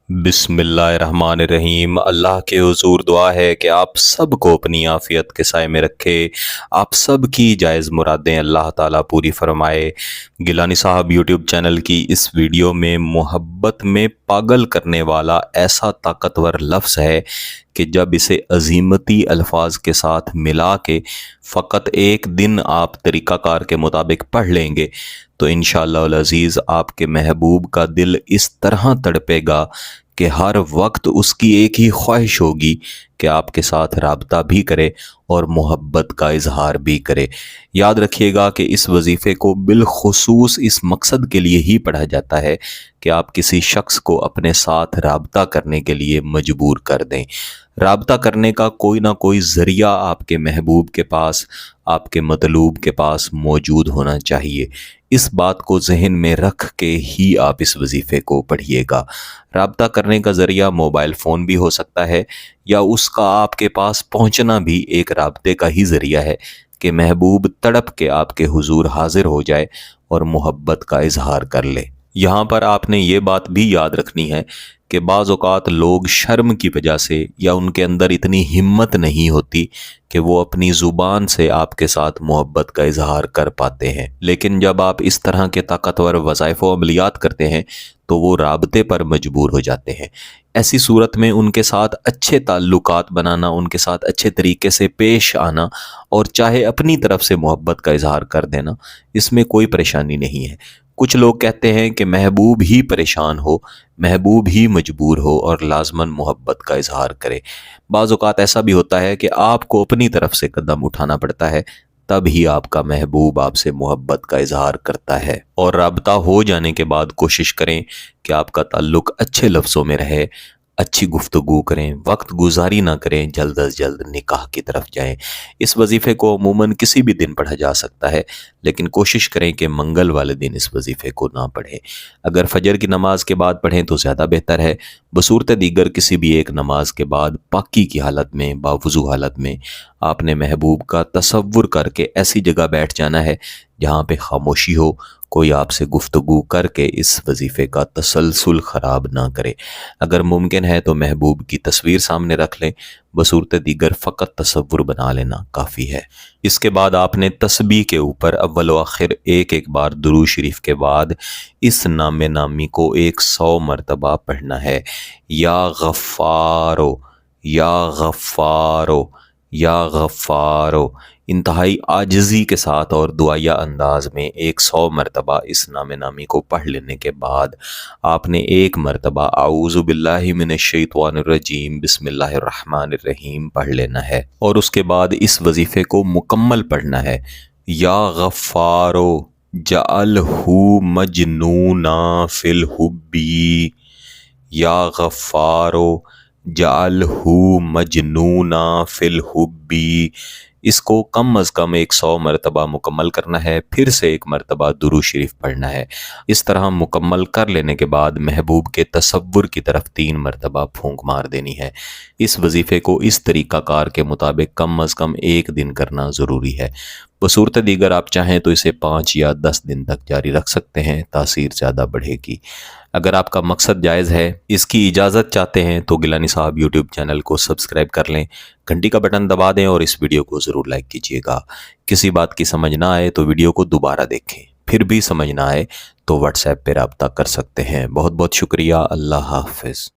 बिस्मिल्लाहिर्रहमानिर्रहीम। अल्लाह के हुजूर दुआ है कि आप सब को अपनी आफ़ियत के साए में रखे, आप सब की जायज़ मुरादें अल्लाह ताला पूरी फरमाए। गिलानी साहब यूट्यूब चैनल की इस वीडियो में मोहब्बत में पागल करने वाला ऐसा ताकतवर लफ्ज़ है कि जब इसे अजीमती अल्फाज के साथ मिला के फ़कत एक दिन आप तरीक़ाकार के मुताबिक पढ़ लेंगे तो इंशाअल्लाह अज़ीज़ आपके महबूब का दिल इस तरह तड़पेगा कि हर वक्त उसकी एक ही ख्वाहिश होगी कि आपके साथ राब्ता भी करे और मोहब्बत का इजहार भी करे। याद रखिएगा कि इस वजीफ़े को बिलखुसूस इस मकसद के लिए ही पढ़ा जाता है कि आप किसी शख्स को अपने साथ राब्ता करने के लिए मजबूर कर दें। राब्ता करने का कोई ना कोई ज़रिया आपके महबूब के पास, आपके मतलूब के पास मौजूद होना चाहिए। इस बात को जहन में रख के ही आप इस वजीफ़े को पढ़िएगा। राब्ता करने का ज़रिया मोबाइल फ़ोन भी हो सकता है या उसका आपके पास पहुंचना भी एक राब्ते का ही ज़रिया है कि महबूब तड़प के आपके हुजूर हाजिर हो जाए और मोहब्बत का इजहार कर ले। यहाँ पर आपने ये बात भी याद रखनी है कि बाज़ औक़ात लोग शर्म की वजह से या उनके अंदर इतनी हिम्मत नहीं होती कि वो अपनी ज़ुबान से आपके साथ मोहब्बत का इजहार कर पाते हैं, लेकिन जब आप इस तरह के ताकतवर वज़ाइफ़ व अमलियात करते हैं तो वो राब्ते पर मजबूर हो जाते हैं। ऐसी सूरत में उनके साथ अच्छे ताल्लुकात बनाना, उनके साथ अच्छे तरीके से पेश आना और चाहे अपनी तरफ से मोहब्बत का इजहार कर देना, इसमें कोई परेशानी नहीं है। कुछ लोग कहते हैं कि महबूब ही परेशान हो, महबूब ही मजबूर हो और लाजमन मोहब्बत का इजहार करे। बाज़ औक़ात ऐसा भी होता है कि आपको अपनी तरफ से कदम उठाना पड़ता है, तब ही आपका महबूब आपसे मोहब्बत का इजहार करता है। और राब्ता हो जाने के बाद कोशिश करें कि आपका ताल्लुक़ अच्छे लफ्ज़ों में रहे, अच्छी गुफ्तगू करें, वक्त गुजारी ना करें, जल्द अज जल्द निकाह की तरफ जाएं। इस वजीफ़े को अमूमन किसी भी दिन पढ़ा जा सकता है, लेकिन कोशिश करें कि मंगल वाले दिन इस वजीफ़े को ना पढ़ें। अगर फजर की नमाज के बाद पढ़ें तो ज़्यादा बेहतर है। बसूरत दीगर किसी भी एक नमाज के बाद पाकी की हालत में, बावुज़ू हालत में आपने महबूब का तसव्वुर करके ऐसी जगह बैठ जाना है जहाँ पे खामोशी हो, कोई आपसे गुफ्तगू करके इस वजीफ़े का तसलसल ख़राब ना करे। अगर मुमकिन है तो महबूब की तस्वीर सामने रख लें, बसूरत दीगर फ़कत तसव्वुर बना लेना काफ़ी है। इसके बाद आपने तस्बीह के ऊपर अव्वल व आखिर एक एक बार दुरूद शरीफ के बाद इस नामे नामी को 100 मरतबा पढ़ना है। या गफ़ारो, या गफ़ारो, या गफ़ारो, इंतहाई आजिज़ी के साथ और दुआया अंदाज में 100 मरतबा इस नामे नामी को पढ़ लेने के बाद आपने एक मरतबा आऊज़ु बिल्लाहि मिनश्शैतानिर्रजीम बिस्मिल्लाहिर्रहमानिर्रहीम पढ़ लेना है और उसके बाद इस वजीफ़े को मुकम्मल पढ़ना है। या गफ़ारो जअलहू मजनूना फिल हुब्बी, या गफ़ारो जअलहू मजनूना फिल हुब्बी। इसको कम अज़ कम 100 मरतबा मुकम्मल करना है, फिर से एक मरतबा दुरूद शरीफ पढ़ना है। इस तरह मुकम्मल कर लेने के बाद महबूब के तसव्वुर की तरफ 3 मरतबा फूंक मार देनी है। इस वजीफ़े को इस तरीक़ाकार के मुताबिक कम अज़ कम एक दिन करना ज़रूरी है। बसूरत दीगर आप चाहें तो इसे 5 या 10 दिन तक जारी रख सकते हैं, तासीर ज़्यादा बढ़ेगी। अगर आपका मकसद जायज़ है, इसकी इजाज़त चाहते हैं तो गिलानी साहब यूट्यूब चैनल को सब्सक्राइब कर लें, घंटी का बटन दबा दें और इस वीडियो को ज़रूर लाइक कीजिएगा। किसी बात की समझ ना आए तो वीडियो को दोबारा देखें, फिर भी समझ ना आए तो व्हाट्सएप पर रब्ता कर सकते हैं। बहुत बहुत शुक्रिया। अल्लाह हाफ़िज़।